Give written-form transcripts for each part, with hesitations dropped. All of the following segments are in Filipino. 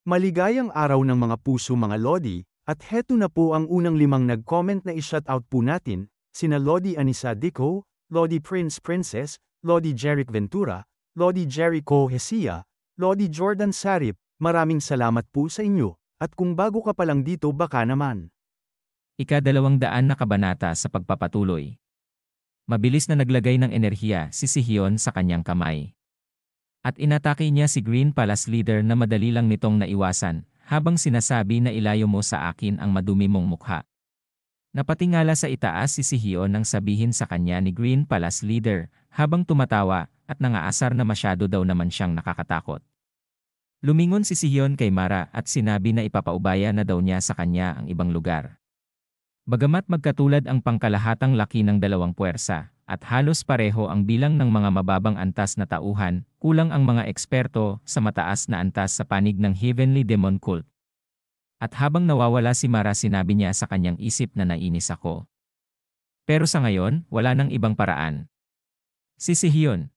Maligayang araw ng mga puso mga Lodi, at heto na po ang unang 5 nag-comment na i-shoutout po natin, sina Lodi Anisa Dico, Lodi Prince Princess, Lodi Jeric Ventura, Lodi Jericho Hesia, Lodi Jordan Sarip, maraming salamat po sa inyo, at kung bago ka pa lang dito baka naman. Ika-200 na kabanata sa pagpapatuloy. Mabilis na naglagay ng enerhiya si Sihion sa kanyang kamay. At inatake niya si Green Palace leader na madali lang nitong naiwasan, habang sinasabi na ilayo mo sa akin ang madumi mong mukha. Napatingala sa itaas si Sihion nang sabihin sa kanya ni Green Palace leader, habang tumatawa, at nangaasar na masyado daw naman siyang nakakatakot. Lumingon si Sihion kay Mara at sinabi na ipapaubaya na daw niya sa kanya ang ibang lugar. Bagamat magkatulad ang pangkalahatang laki ng dalawang puwersa, at halos pareho ang bilang ng mga mababang antas na tauhan, kulang ang mga eksperto sa mataas na antas sa panig ng Heavenly Demon Cult. At habang nawawala si Mara sinabi niya sa kanyang isip na nainis ako. Pero sa ngayon, wala nang ibang paraan. Si Sihion,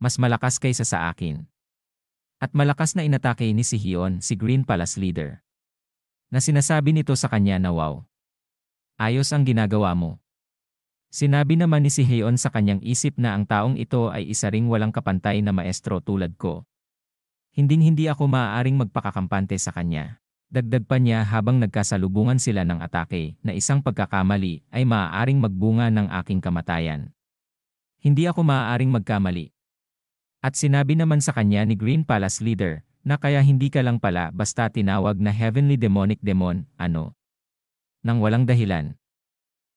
mas malakas kaysa sa akin. At malakas na inatake ni Sihion si Green Palace leader. Na sinasabi nito sa kanya na wow. Ayos ang ginagawa mo. Sinabi naman ni Sihion sa kanyang isip na ang taong ito ay isa ring walang kapantay na maestro tulad ko. Hinding-hindi ako maaaring magpakakampante sa kanya. Dagdag pa niya habang nagkasalubungan sila ng atake na isang pagkakamali ay maaaring magbunga ng aking kamatayan. Hindi ako maaaring magkamali. At sinabi naman sa kanya ni Green Palace leader na kaya hindi ka lang pala basta tinawag na Heavenly Demonic Demon, ano? Nang walang dahilan.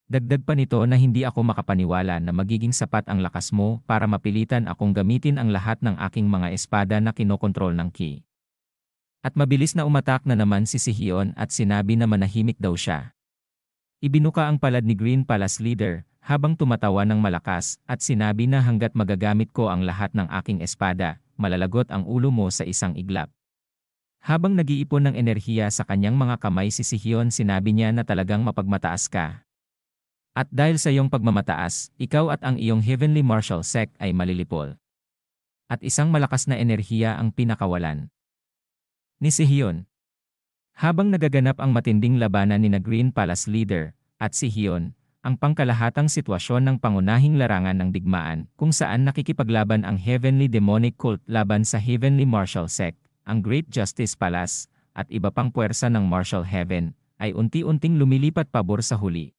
Dagdag pa nito na hindi ako makapaniwala na magiging sapat ang lakas mo para mapilitan akong gamitin ang lahat ng aking mga espada na kinokontrol ng Ki. At mabilis na umatak na naman si Sihion at sinabi na manahimik daw siya. Ibinuka ang palad ni Green Palace leader habang tumatawa ng malakas at sinabi na hanggat magagamit ko ang lahat ng aking espada, malalagot ang ulo mo sa isang iglap. Habang nag-iipon ng enerhiya sa kanyang mga kamay si Sihion sinabi niya na talagang mapagmataas ka. At dahil sa iyong pagmamataas, ikaw at ang iyong Heavenly Martial Sect ay malilipol. At isang malakas na enerhiya ang pinakawalan ni Sihion. Habang nagaganap ang matinding labanan ni Green Palace leader at Sihion, ang pangkalahatang sitwasyon ng pangunahing larangan ng digmaan kung saan nakikipaglaban ang Heavenly Demonic Cult laban sa Heavenly Martial Sect, ang Great Justice Palace, at iba pang puwersa ng Martial Heaven, ay unti-unting lumilipat pabor sa huli.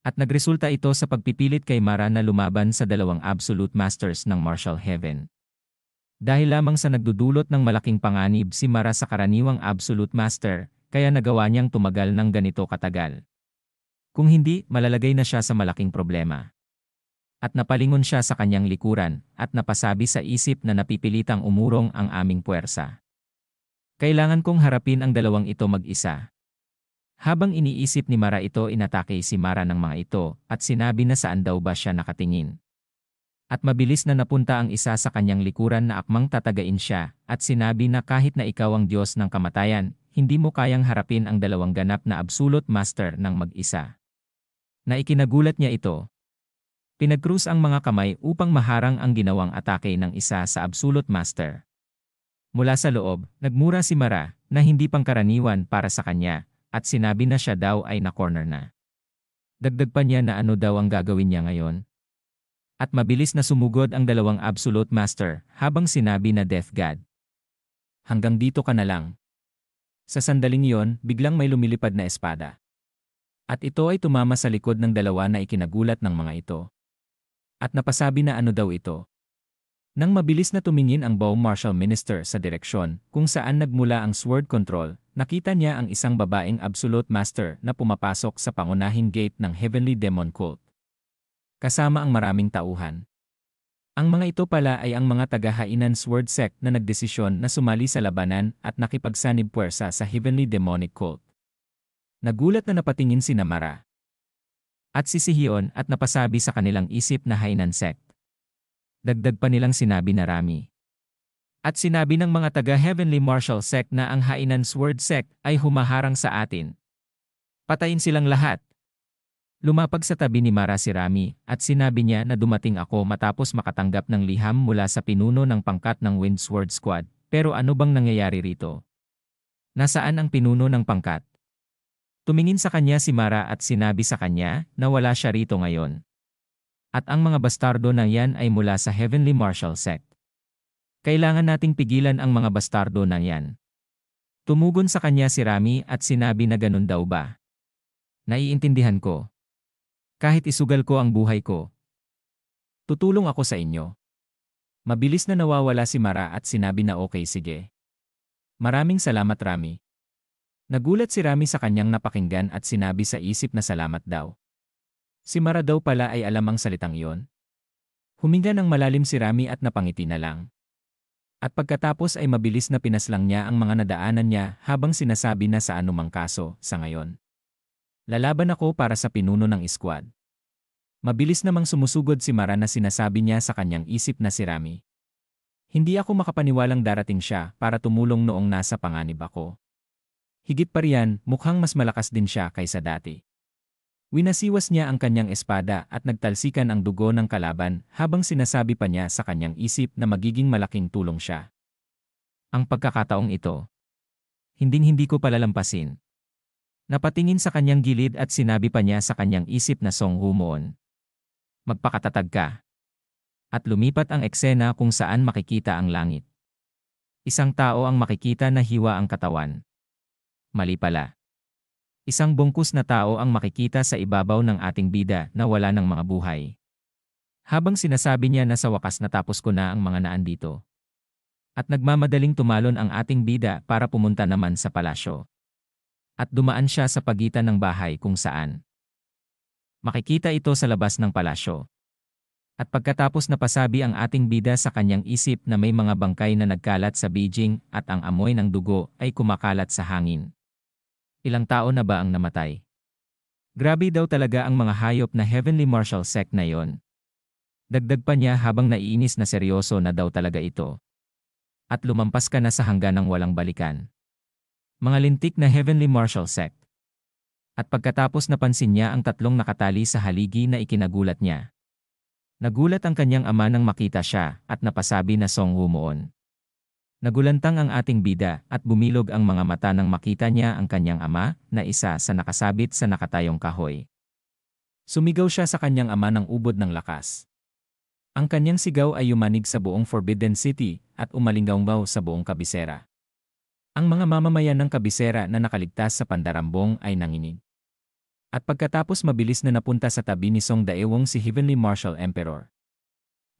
At nagresulta ito sa pagpipilit kay Mara na lumaban sa dalawang Absolute Masters ng Martial Heaven. Dahil lamang sa nagdudulot ng malaking panganib si Mara sa karaniwang Absolute Master, kaya nagawa niyang tumagal ng ganito katagal. Kung hindi, malalagay na siya sa malaking problema. At napalingon siya sa kanyang likuran, at napasabi sa isip na napipilitang umurong ang aming puwersa. Kailangan kong harapin ang dalawang ito mag-isa. Habang iniisip ni Mara ito inatake si Mara ng mga ito at sinabi na saan daw ba siya nakatingin. At mabilis na napunta ang isa sa kanyang likuran na akmang tatagain siya at sinabi na kahit na ikaw ang Diyos ng kamatayan, hindi mo kayang harapin ang dalawang ganap na Absolute Master ng mag-isa. Na ikinagulat niya ito. Pinagkrus ang mga kamay upang maharang ang ginawang atake ng isa sa Absolute Master. Mula sa loob, nagmura si Mara na hindi pangkaraniwan para sa kanya. At sinabi na siya daw ay na-corner na. Dagdag pa niya na ano daw ang gagawin niya ngayon. At mabilis na sumugod ang dalawang Absolute Master habang sinabi na Death God. Hanggang dito ka na lang. Sa sandaling yon, biglang may lumilipad na espada. At ito ay tumama sa likod ng dalawa na ikinagulat ng mga ito. At napasabi na ano daw ito. Nang mabilis na tumingin ang Bow Martial Minister sa direksyon kung saan nagmula ang sword control, nakita niya ang isang babaeng Absolute Master na pumapasok sa pangunahing gate ng Heavenly Demon Cult. Kasama ang maraming tauhan. Ang mga ito pala ay ang mga taga-Hainan Sword Sect na nagdesisyon na sumali sa labanan at nakipagsanib puwersa sa Heavenly Demonic Cult. Nagulat na napatingin si Mara at si Sihion at napasabi sa kanilang isip na Hainan Sect. Dagdag pa nilang sinabi na Rami. At sinabi ng mga taga-Heavenly Martial Sect na ang Hainan Sword Sect ay humaharang sa atin. Patayin silang lahat. Lumapag sa tabi ni Mara si Rami at sinabi niya na dumating ako matapos makatanggap ng liham mula sa pinuno ng pangkat ng Wind Sword Squad. Pero ano bang nangyayari rito? Nasaan ang pinuno ng pangkat? Tumingin sa kanya si Mara at sinabi sa kanya na wala siya rito ngayon. At ang mga bastardo na yan ay mula sa Heavenly Martial Sect. Kailangan nating pigilan ang mga bastardo na yan. Tumugon sa kanya si Rami at sinabi na ganun daw ba. Naiintindihan ko. Kahit isugal ko ang buhay ko, tutulong ako sa inyo. Mabilis na nawawala si Mara at sinabi na okay sige. Maraming salamat Rami. Nagulat si Rami sa kanyang napakinggan at sinabi sa isip na salamat daw. Si Mara daw pala ay alam ang salitang iyon. Huminga ng malalim si Rami at napangiti na lang. At pagkatapos ay mabilis na pinaslang niya ang mga nadaanan niya habang sinasabi na sa anumang kaso sa ngayon. Lalaban ako para sa pinuno ng squad. Mabilis namang sumusugod si Mara na sinasabi niya sa kanyang isip na si Rami. Hindi ako makapaniwalang darating siya para tumulong noong nasa panganib ako. Higit pa riyan, mukhang mas malakas din siya kaysa dati. Winasiwas niya ang kanyang espada at nagtalsikan ang dugo ng kalaban habang sinasabi pa niya sa kanyang isip na magiging malaking tulong siya. Ang pagkakataong ito, hindi ko palalampasin. Napatingin sa kanyang gilid at sinabi pa niya sa kanyang isip na Song Humoon. Magpakatatag ka. At lumipat ang eksena kung saan makikita ang langit. Isang tao ang makikita na hiwa ang katawan. Mali pala. Isang bungkus na tao ang makikita sa ibabaw ng ating bida na wala ng mga buhay. Habang sinasabi niya na sa wakas natapos ko na ang mga naandito. At nagmamadaling tumalon ang ating bida para pumunta naman sa palasyo. At dumaan siya sa pagitan ng bahay kung saan. Makikita ito sa labas ng palasyo. At pagkatapos napasabi ang ating bida sa kanyang isip na may mga bangkay na nagkalat sa Beijing at ang amoy ng dugo ay kumakalat sa hangin. Ilang tao na ba ang namatay? Grabe daw talaga ang mga hayop na Heavenly Martial Sect na yon. Dagdag pa niya habang naiinis na seryoso na daw talaga ito. At lumampas ka na sa hangganang walang balikan. Mga lintik na Heavenly Martial Sect. At pagkatapos napansin niya ang tatlong nakatali sa haligi na ikinagulat niya. Nagulat ang kanyang ama nang makita siya at napasabi na Song Humoon. Nagulantang ang ating bida at bumilog ang mga mata nang makita niya ang kanyang ama na isa sa nakasabit sa nakatayong kahoy. Sumigaw siya sa kanyang ama ng ubod ng lakas. Ang kanyang sigaw ay yumanig sa buong Forbidden City at umalinggaw sa buong kabisera. Ang mga mamamayan ng kabisera na nakaligtas sa pandarambong ay nanginig. At pagkatapos mabilis na napunta sa tabi ni Song Daewong si Heavenly Martial Emperor.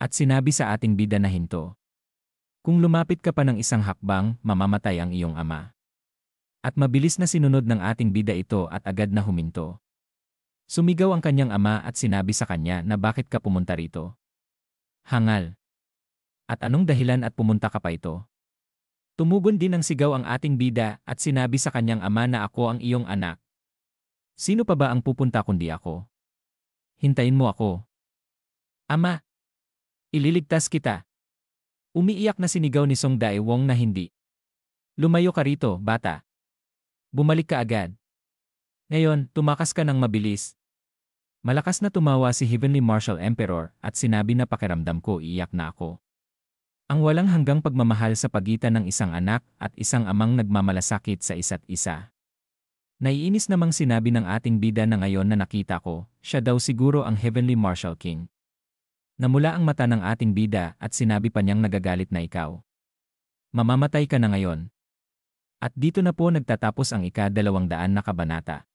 At sinabi sa ating bida na hinto. Kung lumapit ka pa ng isang hakbang, mamamatay ang iyong ama. At mabilis na sinunod ng ating bida ito at agad na huminto. Sumigaw ang kanyang ama at sinabi sa kanya na bakit ka pumunta rito. Hangal. At anong dahilan at pumunta ka pa ito? Tumugon din ng sigaw ang ating bida at sinabi sa kanyang ama na ako ang iyong anak. Sino pa ba ang pupunta kundi ako? Hintayin mo ako. Ama! Ililigtas kita. Umiiyak na sinigaw ni Song Daewong na hindi. Lumayo ka rito, bata. Bumalik ka agad. Ngayon, tumakas ka ng mabilis. Malakas na tumawa si Heavenly Martial Emperor at sinabi na pakiramdam ko iiyak na ako. Ang walang hanggang pagmamahal sa pagitan ng isang anak at isang amang nagmamalasakit sa isa't isa. Naiinis namang sinabi ng ating bida na ngayon na nakita ko, siya daw siguro ang Heavenly Martial King. Namula ang mata ng ating bida at sinabi pa niyang nagagalit na ikaw. Mamamatay ka na ngayon. At dito na po nagtatapos ang ika-200 na kabanata.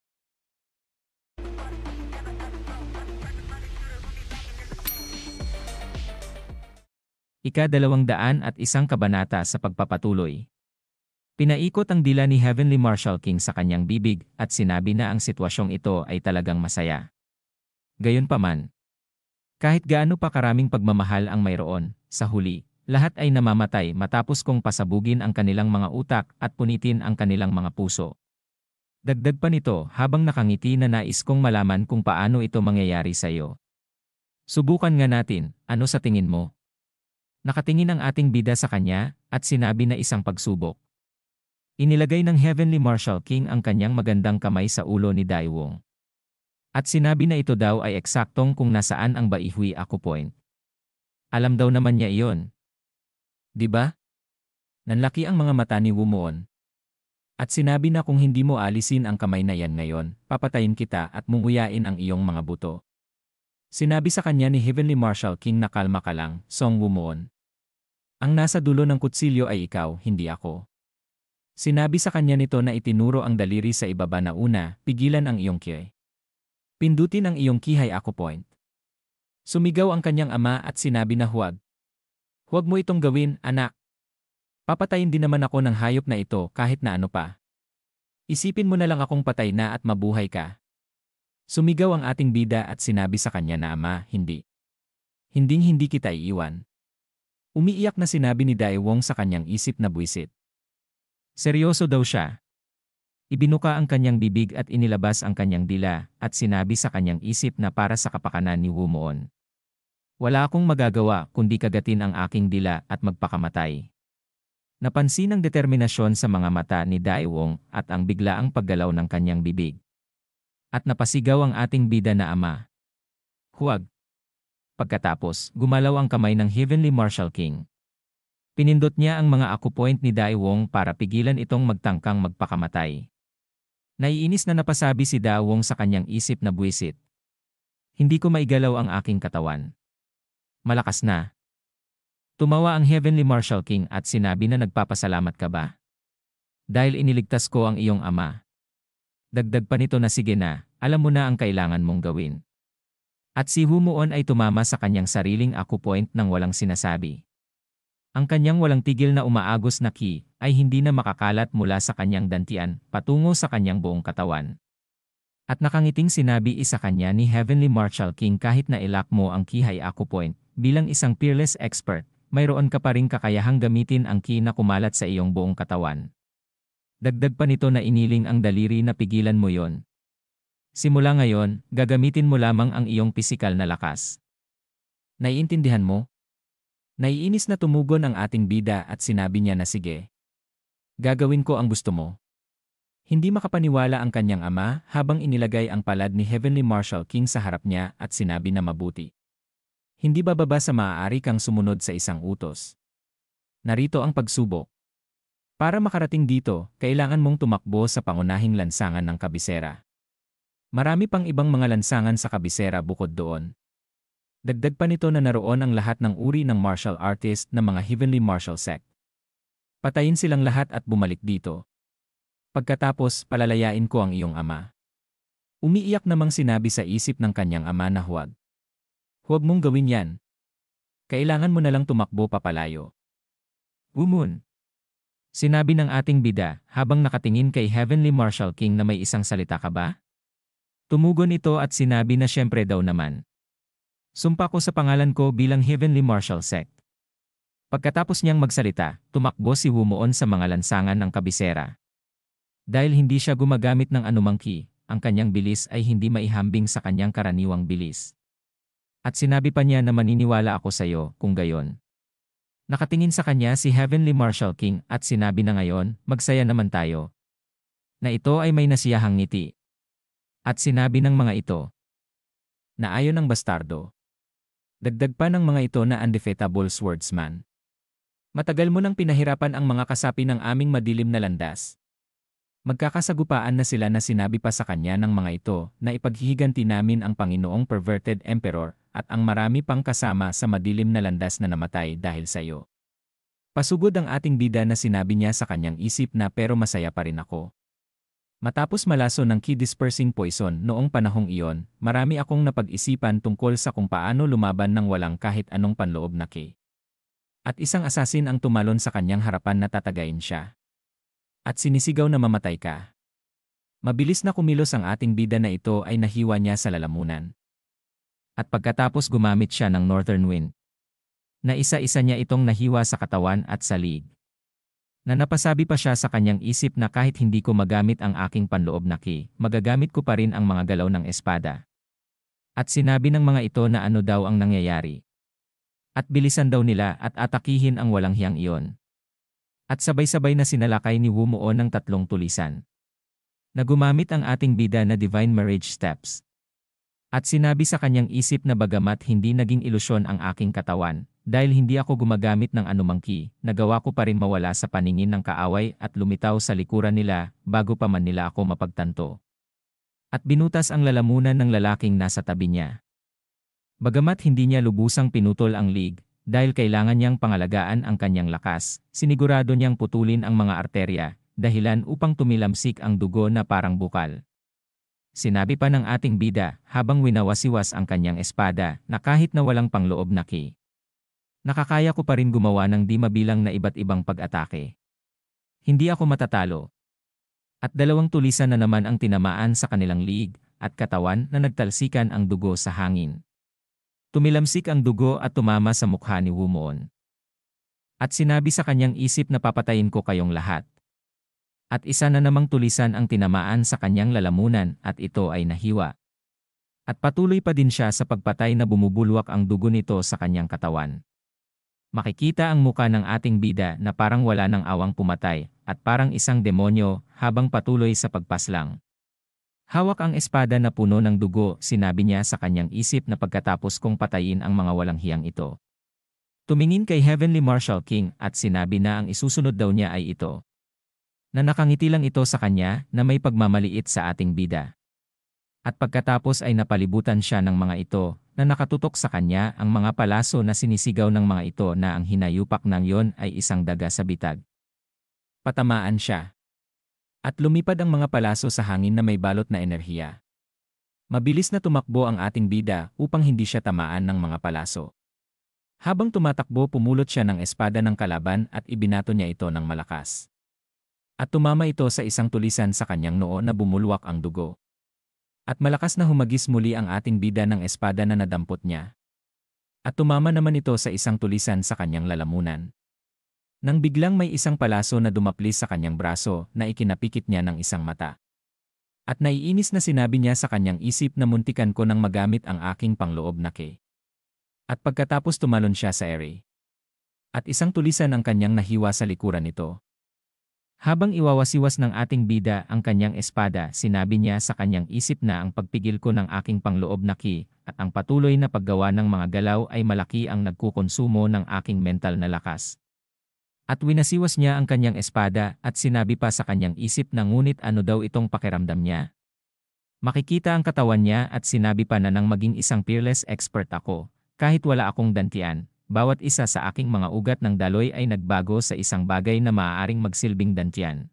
Ika-201 kabanata sa pagpapatuloy. Pinaikot ang dila ni Heavenly Martial King sa kanyang bibig at sinabi na ang sitwasyong ito ay talagang masaya. Gayunpaman, kahit gaano pa karaming pagmamahal ang mayroon, sa huli, lahat ay namamatay matapos kong pasabugin ang kanilang mga utak at punitin ang kanilang mga puso. Dagdag pa nito habang nakangiti na nais kong malaman kung paano ito mangyayari sa iyo. Subukan nga natin, ano sa tingin mo? Nakatingin ang ating bida sa kanya at sinabi na isang pagsubok. Inilagay ng Heavenly Martial King ang kanyang magandang kamay sa ulo ni Daewong. At sinabi na ito daw ay eksaktong kung nasaan ang Baihui Aku Point. Alam daw naman niya iyon. Diba? Nanlaki ang mga mata ni Wumoon. At sinabi na kung hindi mo alisin ang kamay na yan ngayon, papatayin kita at munguyain ang iyong mga buto. Sinabi sa kanya ni Heavenly Marshal King na kalma ka lang, Song Wumon. Ang nasa dulo ng kutsilyo ay ikaw, hindi ako. Sinabi sa kanya nito na itinuro ang daliri sa ibaba na una, pigilan ang iyong kihay. Pindutin ang iyong kihay ako point. Sumigaw ang kanyang ama at sinabi na huwag. Huwag mo itong gawin, anak. Papatayin din naman ako ng hayop na ito kahit na ano pa. Isipin mo na lang akong patay na at mabuhay ka. Sumigaw ang ating bida at sinabi sa kanya na ama, hindi. Hinding-hindi kita iiwan. Umiiyak na sinabi ni Daewong sa kanyang isip na buwisit. Seryoso daw siya. Ibinuka ang kanyang bibig at inilabas ang kanyang dila at sinabi sa kanyang isip na para sa kapakanan ni Wumon. Wala akong magagawa kundi kagatin ang aking dila at magpakamatay. Napansin ang determinasyon sa mga mata ni Daewong at ang biglaang paggalaw ng kanyang bibig. At napasigaw ang ating bida na ama. Huwag. Pagkatapos, gumalaw ang kamay ng Heavenly Marshal King. Pinindot niya ang mga akupoint ni Daewong para pigilan itong magtangkang magpakamatay. Naiinis na napasabi si Daewong sa kanyang isip na buwisit. Hindi ko maigalaw ang aking katawan. Malakas na. Tumawa ang Heavenly Marshal King at sinabi na nagpapasalamat ka ba? Dahil iniligtas ko ang iyong ama. Dagdag pa nito na sige na, alam mo na ang kailangan mong gawin. At si Wumon ay tumama sa kanyang sariling akupoint nang walang sinasabi. Ang kanyang walang tigil na umaagos na ki ay hindi na makakalat mula sa kanyang dantian patungo sa kanyang buong katawan. At nakangiting sinabi isa kanya ni Heavenly Marshal King kahit na ilak mo ang kihay akupoint, bilang isang peerless expert, mayroon ka pa ring kakayahang gamitin ang ki na kumalat sa iyong buong katawan. Dagdag pa nito na iniling ang daliri na pigilan mo yon. Simula ngayon, gagamitin mo lamang ang iyong pisikal na lakas. Naiintindihan mo? Naiinis na tumugon ang ating bida at sinabi niya na sige. Gagawin ko ang gusto mo. Hindi makapaniwala ang kanyang ama habang inilagay ang palad ni Heavenly Marshal King sa harap niya at sinabi na mabuti. Hindi bababa sa maaari kang sumunod sa isang utos. Narito ang pagsubok. Para makarating dito, kailangan mong tumakbo sa pangunahing lansangan ng kabisera. Marami pang ibang mga lansangan sa kabisera bukod doon. Dagdag pa nito na naroon ang lahat ng uri ng martial artist na mga Heavenly Martial Sect. Patayin silang lahat at bumalik dito. Pagkatapos, palalayain ko ang iyong ama. Umiiyak namang sinabi sa isip ng kanyang ama na huwag. Huwag mong gawin yan. Kailangan mo na lang tumakbo papalayo. Wumon. Sinabi ng ating bida habang nakatingin kay Heavenly Marshal King na may isang salita ka ba? Tumugon ito at sinabi na syempre daw naman. Sumpa ko sa pangalan ko bilang Heavenly Martial Sect. Pagkatapos niyang magsalita, tumakbo si Wumon sa mga lansangan ng kabisera. Dahil hindi siya gumagamit ng anumang ki, ang kanyang bilis ay hindi maihambing sa kanyang karaniwang bilis. At sinabi pa niya na maniniwala ako sa iyo kung gayon. Nakatingin sa kanya si Heavenly Marshal King at sinabi na ngayon, magsaya naman tayo. Na ito ay may nasiyahang ngiti. At sinabi ng mga ito, na ayon ng bastardo. Dagdag pa ng mga ito na undefeatable swordsman. Matagal mo nang pinahirapan ang mga kasapi ng aming madilim na landas. Magkakasagupaan na sila na sinabi pa sa kanya ng mga ito na ipaghihiganti namin ang Panginoong perverted emperor at ang marami pang kasama sa madilim na landas na namatay dahil sa iyo. Pasugod ang ating bida na sinabi niya sa kanyang isip na pero masaya pa rin ako. Matapos malaso ng ki-dispersing poison noong panahong iyon, marami akong napag-isipan tungkol sa kung paano lumaban ng walang kahit anong panloob na ki. At isang asasin ang tumalon sa kanyang harapan na tatagayin siya. At sinisigaw na mamatay ka. Mabilis na kumilos ang ating bida na ito ay nahiwa niya sa lalamunan. At pagkatapos gumamit siya ng Northern Wind. Na isa-isa niya itong nahiwa sa katawan at sa liig. Na napasabi pa siya sa kanyang isip na kahit hindi ko magamit ang aking panloob na ki, magagamit ko pa rin ang mga galaw ng espada. At sinabi ng mga ito na ano daw ang nangyayari. At bilisan daw nila at atakihin ang walang hiyang iyon. At sabay-sabay na sinalakay ni Wumon ng 3 tulisan. Na gumamit ang ating bida na Divine Marriage Steps. At sinabi sa kanyang isip na bagamat hindi naging ilusyon ang aking katawan, Dahil hindi ako gumagamit ng anumang ki, nagawa ko pa rin mawala sa paningin ng kaaway at lumitaw sa likuran nila bago pa man nila ako mapagtanto. At binutas ang lalamunan ng lalaking nasa tabi niya. Bagamat hindi niya lubusang pinutol ang lig, dahil kailangan niyang pangalagaan ang kanyang lakas, sinigurado niyang putulin ang mga arterya, dahilan upang tumilamsik ang dugo na parang bukal. Sinabi pa ng ating bida habang winawasiwas ang kanyang espada na kahit na walang pangloob na ki, nakakaya ko pa rin gumawa ng di mabilang na iba't ibang pag-atake. Hindi ako matatalo. At 2 tulisan na naman ang tinamaan sa kanilang liig at katawan na nagtalsikan ang dugo sa hangin. Tumilamsik ang dugo at tumama sa mukha ni Wumoon. At sinabi sa kanyang isip na papatayin ko kayong lahat. At isa na namang tulisan ang tinamaan sa kanyang lalamunan at ito ay nahiwa. At patuloy pa din siya sa pagpatay na bumubulwak ang dugo nito sa kanyang katawan. Makikita ang muka ng ating bida na parang wala ng awang pumatay at parang isang demonyo habang patuloy sa pagpaslang. Hawak ang espada na puno ng dugo, sinabi niya sa kanyang isip na pagkatapos kong patayin ang mga walang hiyang ito. Tumingin kay Heavenly Marshal King at sinabi na ang isusunod daw niya ay ito. Na nakangiti lang ito sa kanya na may pagmamaliit sa ating bida. At pagkatapos ay napalibutan siya ng mga ito na nakatutok sa kanya ang mga palaso na sinisigaw ng mga ito na ang hinayupak ng yon ay isang daga sa bitag. Patamaan siya. At lumipad ang mga palaso sa hangin na may balot na enerhiya. Mabilis na tumakbo ang ating bida upang hindi siya tamaan ng mga palaso. Habang tumatakbo pumulot siya ng espada ng kalaban at ibinato niya ito ng malakas. At tumama ito sa isang tulisan sa kanyang noo na bumulwak ang dugo. At malakas na humagis muli ang ating bida ng espada na nadampot niya. At tumama naman ito sa isang tulisan sa kanyang lalamunan. Nang biglang may isang palaso na dumaplis sa kanyang braso na ikinapikit niya ng isang mata. At naiinis na sinabi niya sa kanyang isip na muntikan ko nang magamit ang aking pangloob na ki. At pagkatapos tumalon siya sa ere. At isang tulisan ang kanyang nahiwa sa likuran nito. Habang iwawasiwas ng ating bida ang kanyang espada, sinabi niya sa kanyang isip na ang pagpigil ko ng aking pangloob na ki at ang patuloy na paggawa ng mga galaw ay malaki ang nagkukonsumo ng aking mental na lakas. At winasiwas niya ang kanyang espada at sinabi pa sa kanyang isip na ngunit ano daw itong pakiramdam niya. Makikita ang katawan niya at sinabi pa na nang maging isang fearless expert ako, kahit wala akong dantian. Bawat isa sa aking mga ugat ng daloy ay nagbago sa isang bagay na maaaring magsilbing dantian.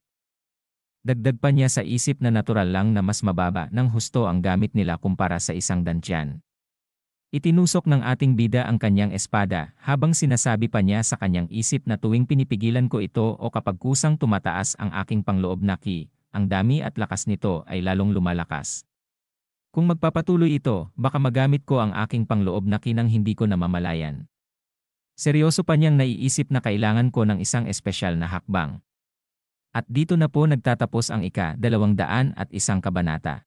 Dagdag pa niya sa isip na natural lang na mas mababa ng husto ang gamit nila kumpara sa isang dantian. Itinusok ng ating bida ang kanyang espada habang sinasabi pa niya sa kanyang isip na tuwing pinipigilan ko ito o kapag kusang tumataas ang aking pangloob na ki, ang dami at lakas nito ay lalong lumalakas. Kung magpapatuloy ito, baka magamit ko ang aking pangloob na ki nang hindi ko namamalayan. Seryoso pa niyang naiisip na kailangan ko ng isang espesyal na hakbang. At dito na po nagtatapos ang ika-201 kabanata.